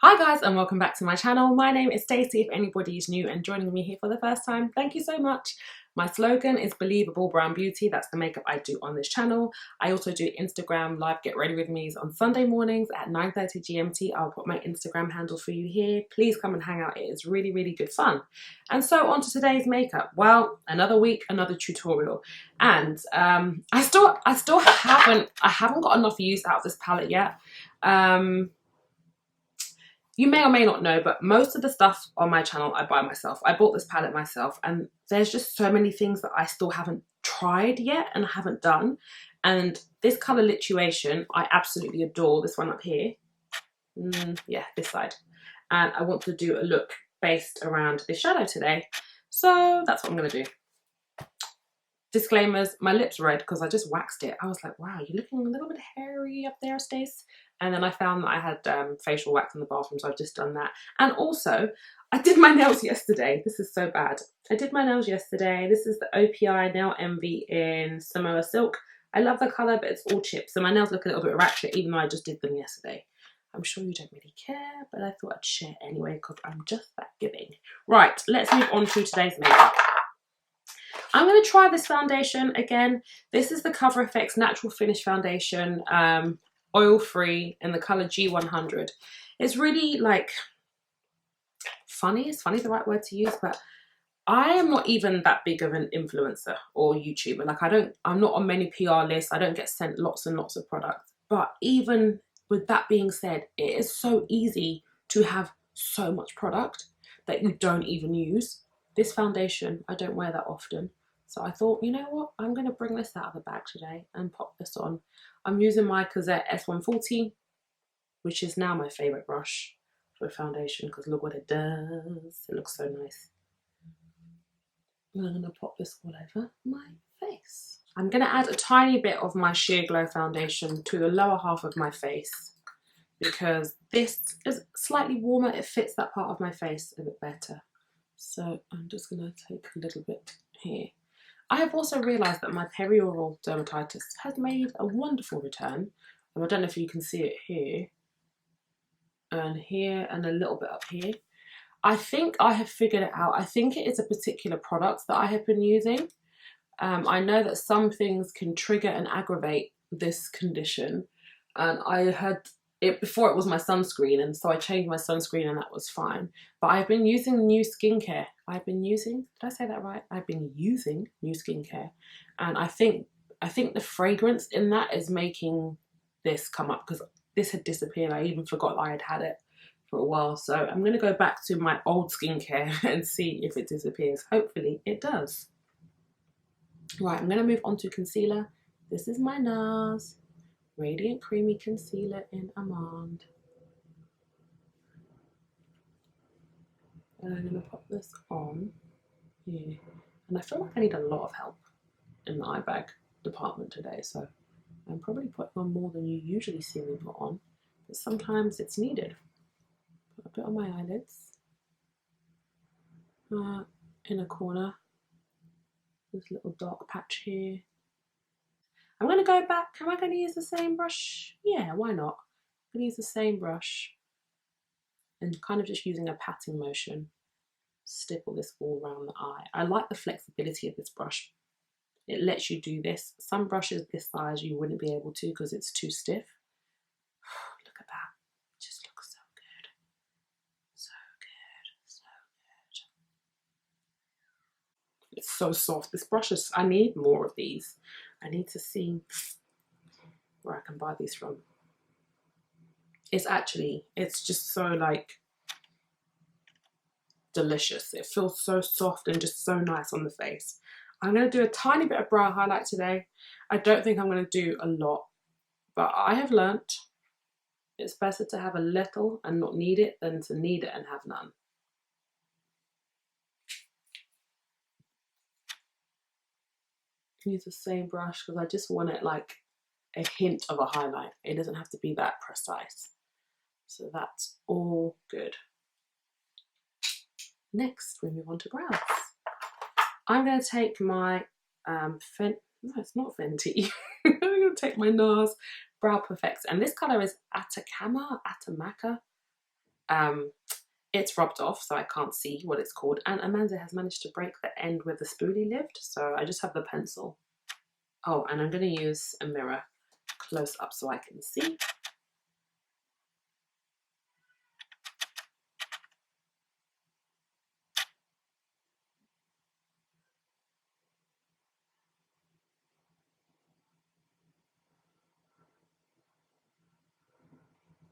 Hi guys and welcome back to my channel. My name is Stacey if anybody is new and joining me here for the first time. Thank you so much. My slogan is Believable Brown Beauty. That's the makeup I do on this channel. I also do Instagram live get ready with me's on Sunday mornings at 9:30 GMT. I'll put my Instagram handle for you here. Please come and hang out. It is really good fun. And so on to today's makeup. Well, another week, another tutorial. And I still haven't got enough use out of this palette yet. You may or may not know, but most of the stuff on my channel I buy myself. I bought this palette myself and there's just so many things that I still haven't tried yet and haven't done. And this colour Lituation, I absolutely adore. This one up here. Yeah, this side. And I want to do a look based around this shadow today. So that's what I'm going to do. Disclaimers, my lips red because I just waxed it. I was like, wow, you're looking a little bit hairy up there, Stace. And then I found that I had facial wax in the bathroom, so I've just done that. And also, I did my nails yesterday. This is so bad. I did my nails yesterday. This is the OPI Nail Envy in Samoa Silk. I love the colour, but it's all chipped, so my nails look a little bit ratchet, even though I just did them yesterday. I'm sure you don't really care, but I thought I'd share anyway, because I'm just that giving. Right, let's move on to today's makeup. I'm going to try this foundation again. This is the Cover FX Natural Finish Foundation, oil-free, in the colour G100. It's really like funny. Is funny the right word to use? But I am not even that big of an influencer or YouTuber. Like I'm not on many PR lists. I don't get sent lots and lots of products. But even with that being said, it is so easy to have so much product that you don't even use. This foundation, I don't wear that often. So I thought, you know what? I'm going to bring this out of the bag today and pop this on. I'm using my Cosette S140, which is now my favourite brush for foundation because look what it does. It looks so nice. And I'm going to pop this all over my face. I'm going to add a tiny bit of my Sheer Glow foundation to the lower half of my face because this is slightly warmer. It fits that part of my face a bit better. So I'm just going to take a little bit here. I have also realised that my perioral dermatitis has made a wonderful return. I don't know if you can see it here and a little bit up here. I think I have figured it out. I think it is a particular product that I have been using. I know that some things can trigger and aggravate this condition. And I had it before it was my sunscreen, and so I changed my sunscreen and that was fine. But I've been using new skincare. Did I say that right? I've been using new skincare. And I think the fragrance in that is making this come up because this had disappeared. I even forgot I had it for a while. So I'm going to go back to my old skincare and see if it disappears. Hopefully it does. Right, I'm going to move on to concealer. This is my Nars Radiant Creamy Concealer in Almond. And I'm going to pop this on here. And I feel like I need a lot of help in the eye bag department today, so I'm probably putting on more than you usually see me put on, but sometimes it's needed. Put a bit on my eyelids, in a corner, this little dark patch here. I'm going to go back. Am I going to use the same brush? Yeah, why not? I'm going to use the same brush and kind of just using a patting motion, stipple this all around the eye. I like the flexibility of this brush. It lets you do this. Some brushes this size you wouldn't be able to because it's too stiff. Look at that. It just looks so good. So good. So good. It's so soft. This brush is, I need more of these. I need to see where I can buy these from. It's just so like delicious. It feels so soft and just so nice on the face. I'm going to do a tiny bit of brow highlight today. I don't think I'm going to do a lot, but I have learnt it's better to have a little and not need it than to need it and have none. Use the same brush because I just want it like a hint of a highlight. It doesn't have to be that precise. So that's all good. Next, we move on to brows. I'm going to take my no, it's not Fenty. I'm going to take my Nars Brow Perfect, and this colour is Atacama. it's rubbed off, so I can't see what it's called. And Amanda has managed to break the end where the spoolie lived, so I just have the pencil. Oh, and I'm going to use a mirror close up so I can see.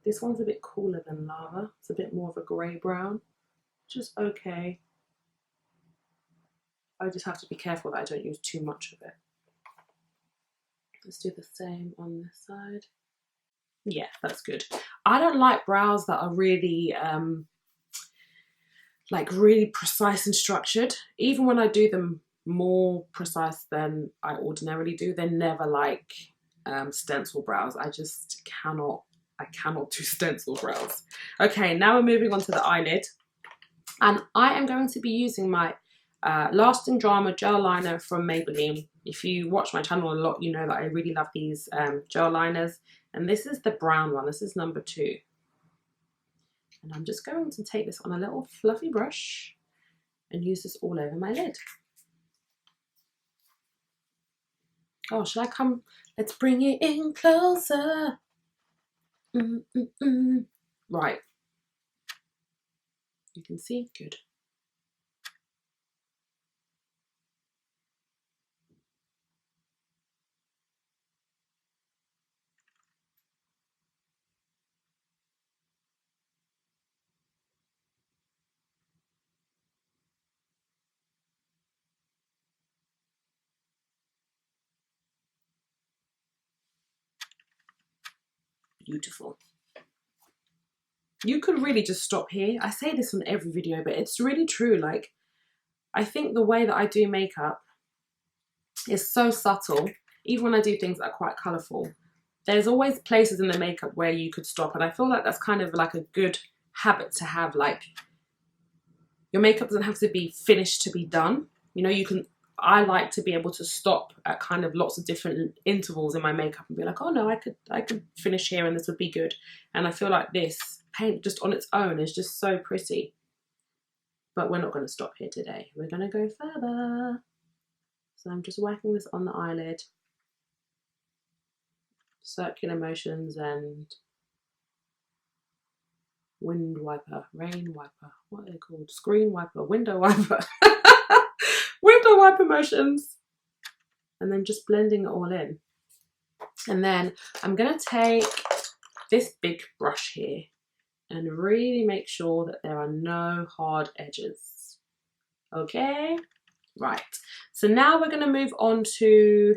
This one's a bit cooler than Lava. It's a bit more of a grey brown, which is okay. I just have to be careful that I don't use too much of it. Let's do the same on this side. Yeah, that's good. I don't like brows that are really like really precise and structured. Even when I do them more precise than I ordinarily do, they're never like stencil brows. I just cannot do stencil brows. Okay, now we're moving on to the eyelid, and I am going to be using my Lasting Drama gel liner from Maybelline. If you watch my channel a lot, you know that I really love these gel liners, and this is the brown one. This is number 2. And I'm just going to take this on a little fluffy brush and use this all over my lid. Oh, should I come? Let's bring it in closer. Right. You can see, good. Beautiful. You could really just stop here. I say this on every video, but it's really true. Like, I think the way that I do makeup is so subtle. Even when I do things that are quite colourful, there's always places in the makeup where you could stop. And I feel like that's kind of like a good habit to have. Like, your makeup doesn't have to be finished to be done. You know, you can, I like to be able to stop at kind of lots of different intervals in my makeup and be like, oh no, I could finish here and this would be good. And I feel like this paint just on its own is just so pretty. But we're not going to stop here today. We're going to go further. So I'm just whacking this on the eyelid. Circular motions and wind wiper, rain wiper, what are they called? Screen wiper, window wiper. Window wiper motions. And then just blending it all in. And then I'm going to take this big brush here and really make sure that there are no hard edges. Okay? Right. So now we're going to move on to,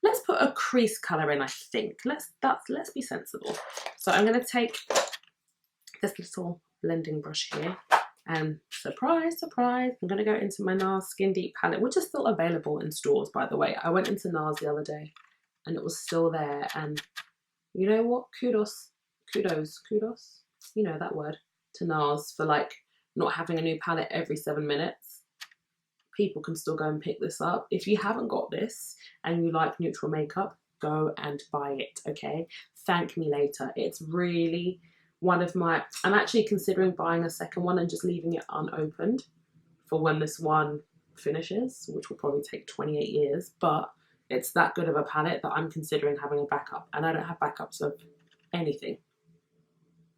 let's put a crease colour in, I think. Let's be sensible. So I'm going to take this little blending brush here and surprise, surprise, I'm going to go into my Nars Skin Deep palette, which is still available in stores, by the way. I went into Nars the other day and it was still there, and you know what? Kudos, you know that word, to Nars for like not having a new palette every 7 minutes. People can still go and pick this up. If you haven't got this and you like neutral makeup, go and buy it, okay? Thank me later. It's really one of my, I'm actually considering buying a second one and just leaving it unopened for when this one finishes, which will probably take 28 years, but it's that good of a palette that I'm considering having a backup, and I don't have backups of anything.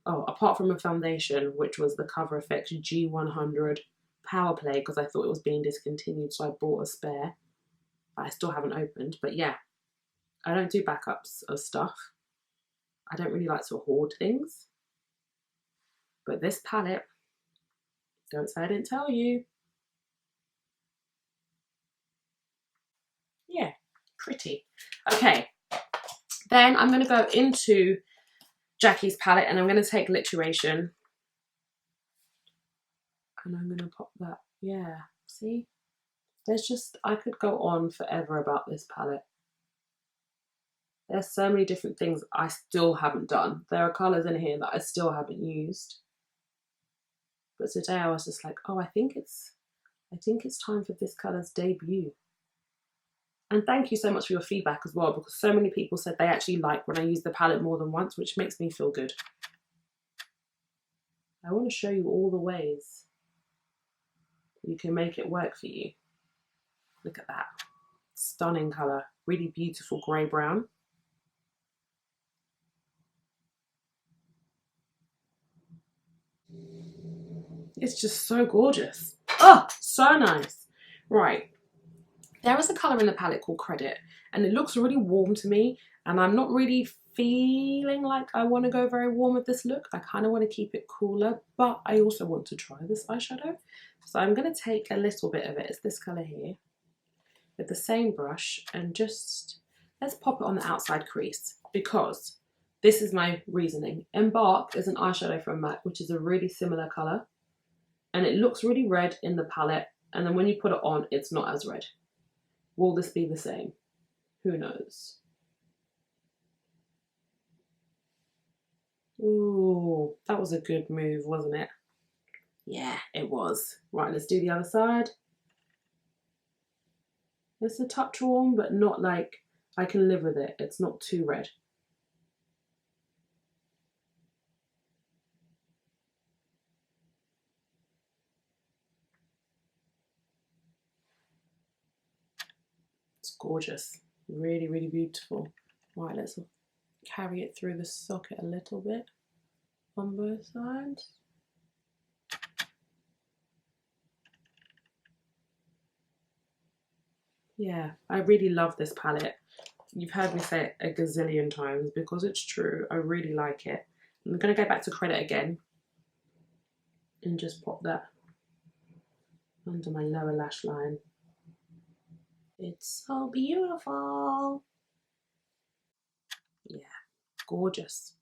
Oh, apart from a foundation, which was the Cover FX G100 Power Play, because I thought it was being discontinued, so I bought a spare. But I still haven't opened. But yeah, I don't do backups of stuff. I don't really like to hoard things. But this palette, don't say I didn't tell you. Yeah, pretty. Okay, then I'm going to go into Jackie's palette and I'm going to take Lituration. And I'm going to pop that, yeah, see? There's just, I could go on forever about this palette. There's so many different things I still haven't done. There are colours in here that I still haven't used. But today I was just like, oh, I think it's time for this colour's debut. And thank you so much for your feedback as well, because so many people said they actually like when I use the palette more than once, which makes me feel good. I want to show you all the ways you can make it work for you. Look at that. Stunning colour. Really beautiful grey brown. It's just so gorgeous. Oh, so nice. Right. There is a colour in the palette called Credit, and it looks really warm to me, and I'm not really feeling like I want to go very warm with this look. I kind of want to keep it cooler, but I also want to try this eyeshadow. So I'm going to take a little bit of it. It's this colour here, with the same brush, and just let's pop it on the outside crease, because this is my reasoning. Embark is an eyeshadow from MAC, which is a really similar colour, and it looks really red in the palette, and then when you put it on, it's not as red. Will this be the same? Who knows? Ooh, that was a good move, wasn't it? Yeah, it was. Right, let's do the other side. It's a touch warm, but not like I can live with it. It's not too red. It's gorgeous. Really, really beautiful. Right, let's carry it through the socket a little bit on both sides. Yeah, I really love this palette. You've heard me say it a gazillion times because it's true. I really like it. I'm going to go back to Credit again and just pop that under my lower lash line. It's so beautiful. Yeah, gorgeous.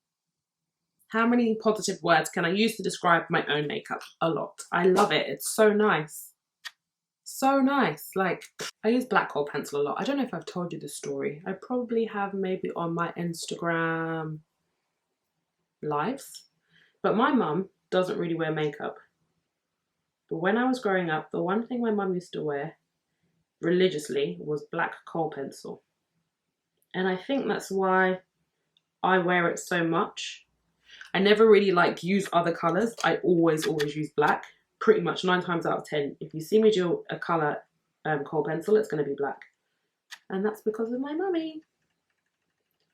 How many positive words can I use to describe my own makeup? A lot. I love it. It's so nice. So nice. Like, I use black hole pencil a lot. I don't know if I've told you this story. I probably have, maybe on my Instagram lives. But my mum doesn't really wear makeup. But when I was growing up, the one thing my mum used to wear religiously was black kohl pencil. And I think that's why I wear it so much. I never really use other colours. I always use black. Pretty much 9 times out of 10. If you see me do a colour kohl pencil, it's going to be black. And that's because of my mummy.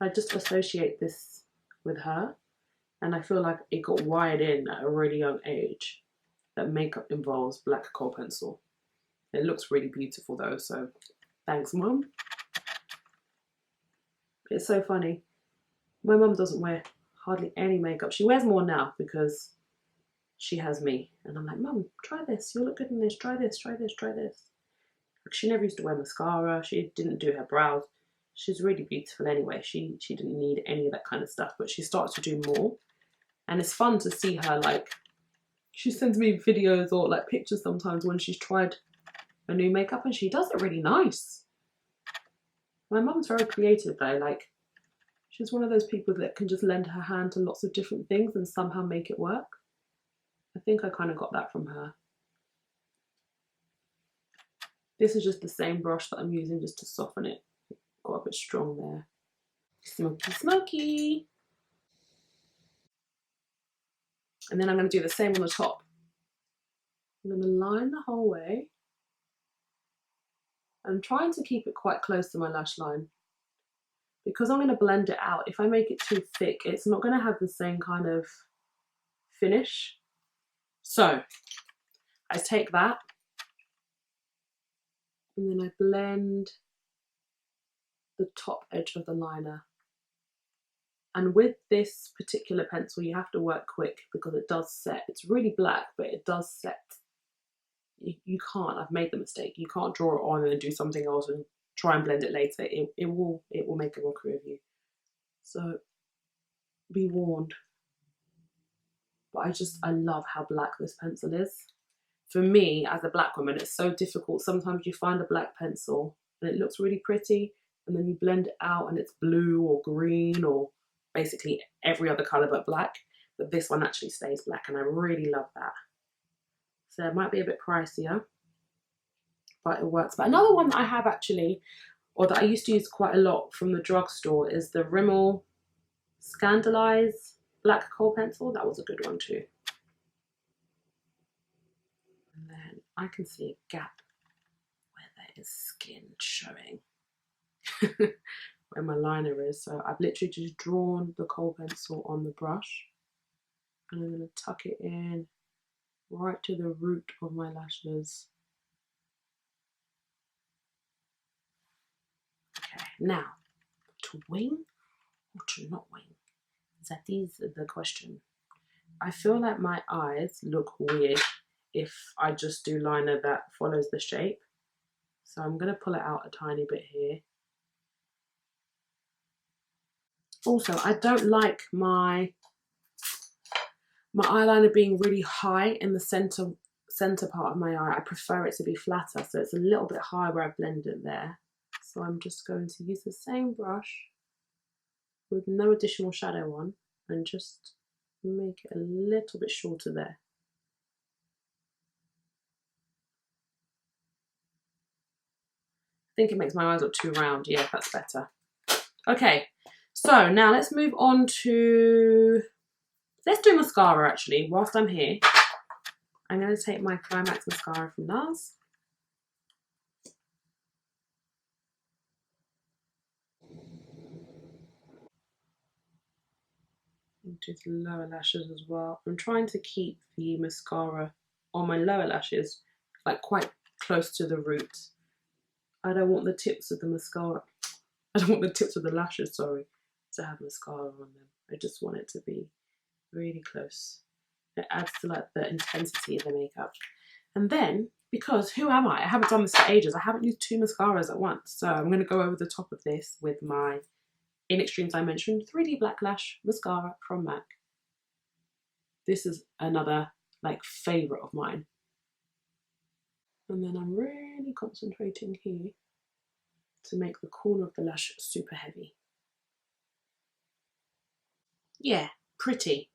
I just associate this with her. And I feel like it got wired in at a really young age that makeup involves black kohl pencil. It looks really beautiful though, so thanks, Mum. It's so funny. My mum doesn't wear hardly any makeup. She wears more now because she has me. And I'm like, Mum, try this. You'll look good in this. Try this, try this, try this. She never used to wear mascara. She didn't do her brows. She's really beautiful anyway. She didn't need any of that kind of stuff, but she starts to do more. And it's fun to see her, she sends me videos or pictures sometimes when she's tried a new makeup, and she does it really nice. My mum's very creative though. She's one of those people that can just lend her hand to lots of different things and somehow make it work. I think I kind of got that from her. This is just the same brush that I'm using just to soften it. Got a bit strong there. Smoky, smoky. And then I'm going to do the same on the top. I'm going to line the whole way. I'm trying to keep it quite close to my lash line. Because I'm going to blend it out, if I make it too thick, it's not going to have the same kind of finish. So, I take that, and then I blend the top edge of the liner. And with this particular pencil, you have to work quick because it does set. It's really black, but it does set. You can't, I've made the mistake, you can't draw it on and then do something else and try and blend it later. It will make a mockery of you. So be warned. But I love how black this pencil is. For me, as a black woman, it's so difficult. Sometimes you find a black pencil and it looks really pretty, and then you blend it out and it's blue or green or basically every other colour but black. But this one actually stays black, and I really love that. So it might be a bit pricier, but it works. But another one that I have actually, or that I used to use quite a lot from the drugstore, is the Rimmel Scandalise Black Kohl Pencil. That was a good one too. And then I can see a gap where there is skin showing where my liner is. So I've literally just drawn the kohl pencil on the brush and I'm going to tuck it in right to the root of my lashes. Okay, now to wing or to not wing? That is the question. I feel like my eyes look weird if I just do liner that follows the shape. So I'm going to pull it out a tiny bit here. Also, I don't like my eyeliner being really high in the center part of my eye. I prefer it to be flatter, so it's a little bit high where I blend it there. So I'm just going to use the same brush with no additional shadow on and just make it a little bit shorter there. I think it makes my eyes look too round. Yeah, that's better. Okay, so now let's move on to, let's do mascara actually. Whilst I'm here, I'm going to take my Climax mascara from Nars. Into the lower lashes as well. I'm trying to keep the mascara on my lower lashes like quite close to the root. I don't want the tips of the mascara, I don't want the tips of the lashes, sorry, to have mascara on them. I just want it to be really close. It adds to like the intensity of the makeup. And then, because who am I? I haven't done this for ages. I haven't used 2 mascaras at once. So I'm going to go over the top of this with my In Extreme Dimension 3D Black Lash Mascara from MAC. This is another like favourite of mine. And then I'm really concentrating here to make the corner of the lash super heavy. Yeah, pretty.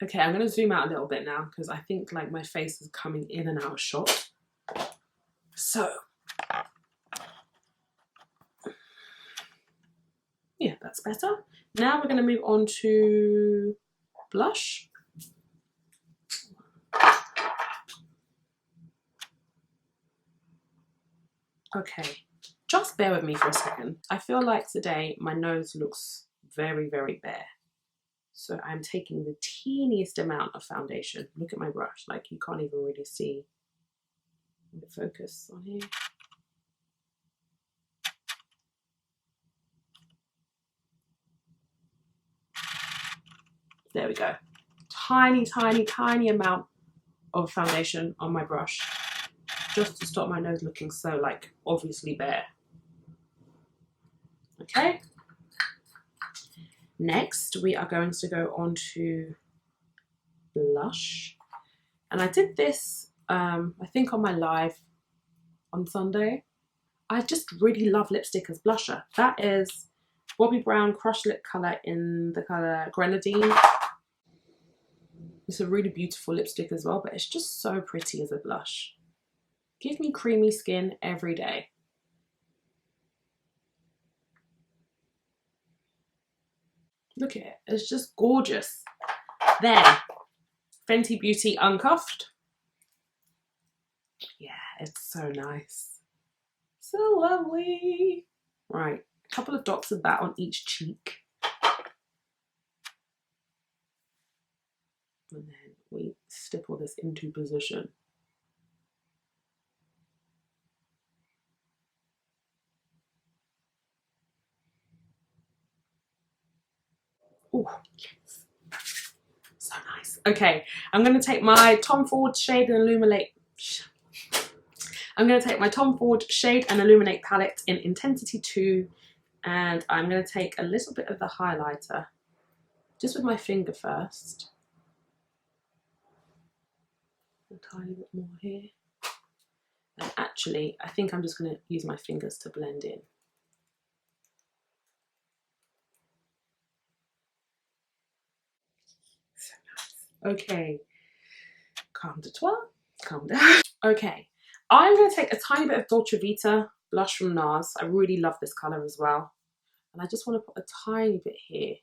Okay, I'm going to zoom out a little bit now because I think like my face is coming in and out of shot. So, yeah, that's better. Now we're going to move on to blush. Okay, just bear with me for a second. I feel like today my nose looks very, very bare. So I'm taking the teeniest amount of foundation. Look at my brush, like you can't even really see. Focus on here. There we go. Tiny, tiny, tiny amount of foundation on my brush, just to stop my nose looking so like obviously bare. Okay. Next, we are going to go on to blush. And I did this, I think on my live on Sunday. I just really love lipstick as blusher. That is Bobbi Brown Crush Lip Colour in the colour Grenadine. It's a really beautiful lipstick as well, but it's just so pretty as a blush. Give me creamy skin every day. Look at it, it's just gorgeous. There, Fenty Beauty Uncuffed. Yeah, it's so nice. So lovely. Right, a couple of dots of that on each cheek. And then we stipple this into position. Oh, yes. So nice. Okay, I'm going to take my Tom Ford Shade and Illuminate. I'm going to take my Tom Ford Shade and Illuminate palette in Intensity 2, and I'm going to take a little bit of the highlighter, just with my finger first. A tiny bit more here. And actually, I think I'm just going to use my fingers to blend in. So nice. Okay, calm de toi, calm down. Okay, I'm going to take a tiny bit of Dolce Vita blush from Nars. I really love this colour as well. And I just want to put a tiny bit here.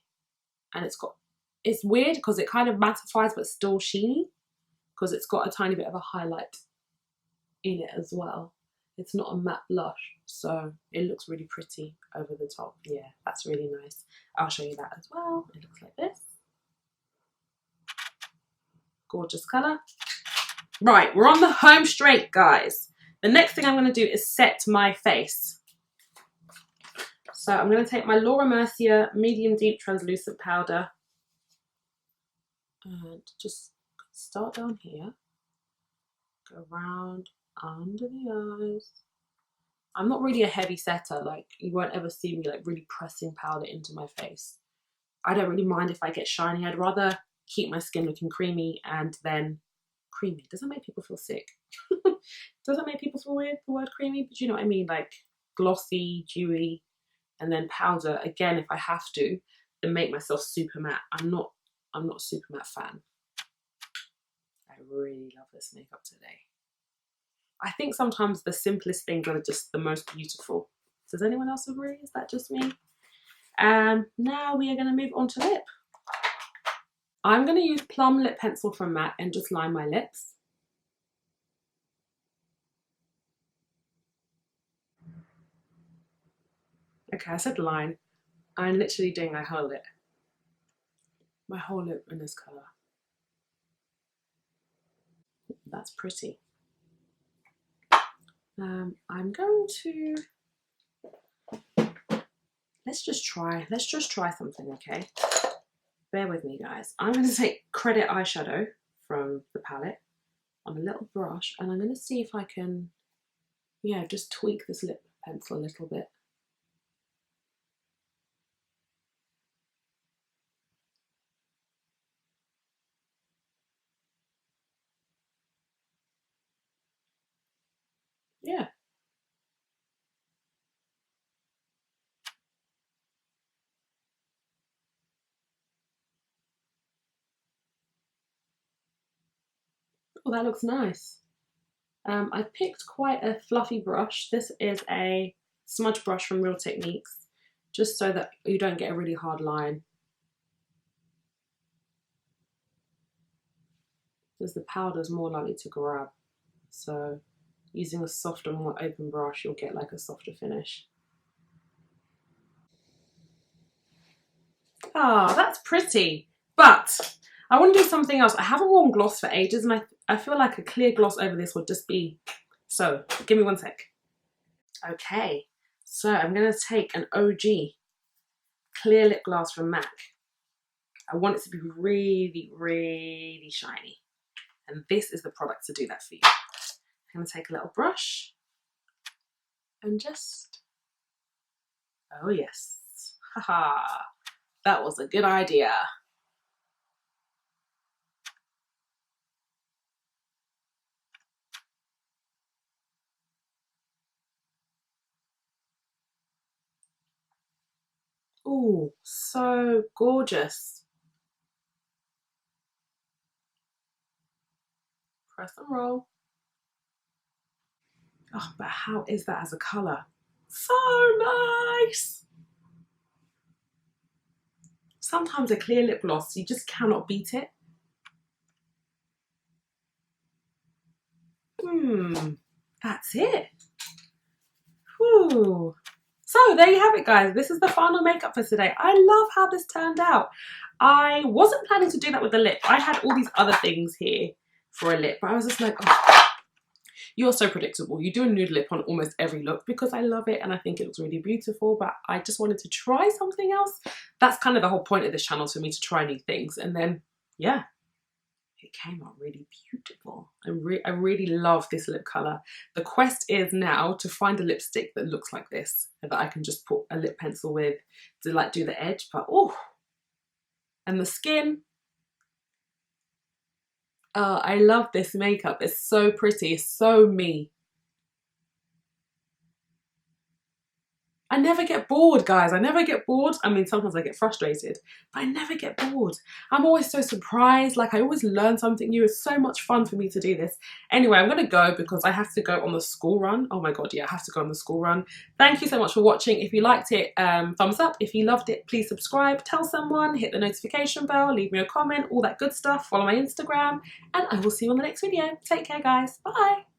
And it's weird because it kind of mattifies but still sheeny. because it's got a tiny bit of a highlight in it as well. It's not a matte blush, so it looks really pretty over the top. Yeah, that's really nice. I'll show you that as well. It looks like this. Gorgeous colour. Right, we're on the home straight, guys. The next thing I'm going to do is set my face. So I'm going to take my Laura Mercier medium deep translucent powder and just start down here, go around under the eyes. I'm not really a heavy setter, like you won't ever see me like really pressing powder into my face. I don't really mind if I get shiny. I'd rather keep my skin looking creamy and then creamy. Does that make people feel sick? Does that make people feel weird, the word creamy? But you know what I mean, like glossy, dewy, and then powder again if I have to, then make myself super matte. I'm not a super matte fan. I really love this makeup today. I think sometimes the simplest things are just the most beautiful. Does anyone else agree? Is that just me? Now we are going to move on to lip. I'm going to use Plum Lip Pencil from MAC and just line my lips. Okay, I said line. I'm literally doing my whole lip. My whole lip in this colour. That's pretty. I'm going to... Let's just try something, okay? Bear with me, guys. I'm going to take Credit eyeshadow from the palette on a little brush, and I'm going to see if I can, yeah, just tweak this lip pencil a little bit. Yeah. Oh, that looks nice. I picked quite a fluffy brush. This is a smudge brush from Real Techniques, just so that you don't get a really hard line. Because the powder is more likely to grab. So using a softer, more open brush, you'll get like a softer finish. Ah, that's pretty. But I want to do something else. I haven't worn gloss for ages, and I feel like a clear gloss over this would just be... So, give me one sec. Okay, so I'm going to take an OG clear lip gloss from MAC. I want it to be really, really shiny. And this is the product to do that for you. I'm going to take a little brush and just... Oh yes. Haha. That was a good idea. Ooh, so gorgeous. Press and roll. Oh, but how is that as a colour? So nice. Sometimes a clear lip gloss, you just cannot beat it. That's it. Whew. So there you have it, guys. This is the final makeup for today. I love how this turned out. I wasn't planning to do that with the lip. I had all these other things here for a lip, but I was just like, oh, you're so predictable. You do a nude lip on almost every look because I love it and I think it looks really beautiful, but I just wanted to try something else. That's kind of the whole point of this channel, for me to try new things. And then, yeah, it came out really beautiful. I really love this lip colour. The quest is now to find a lipstick that looks like this, and that I can just put a lip pencil with to like do the edge, but oh, and the skin. I love this makeup. It's so pretty, it's so me. I never get bored, guys. I never get bored. I mean, sometimes I get frustrated, but I never get bored. I'm always so surprised. Like, I always learn something new. It's so much fun for me to do this. Anyway, I'm gonna go because I have to go on the school run. Oh my God, yeah, I have to go on the school run. Thank you so much for watching. If you liked it, thumbs up. If you loved it, please subscribe, tell someone, hit the notification bell, leave me a comment, all that good stuff. Follow my Instagram, and I will see you on the next video. Take care, guys. Bye.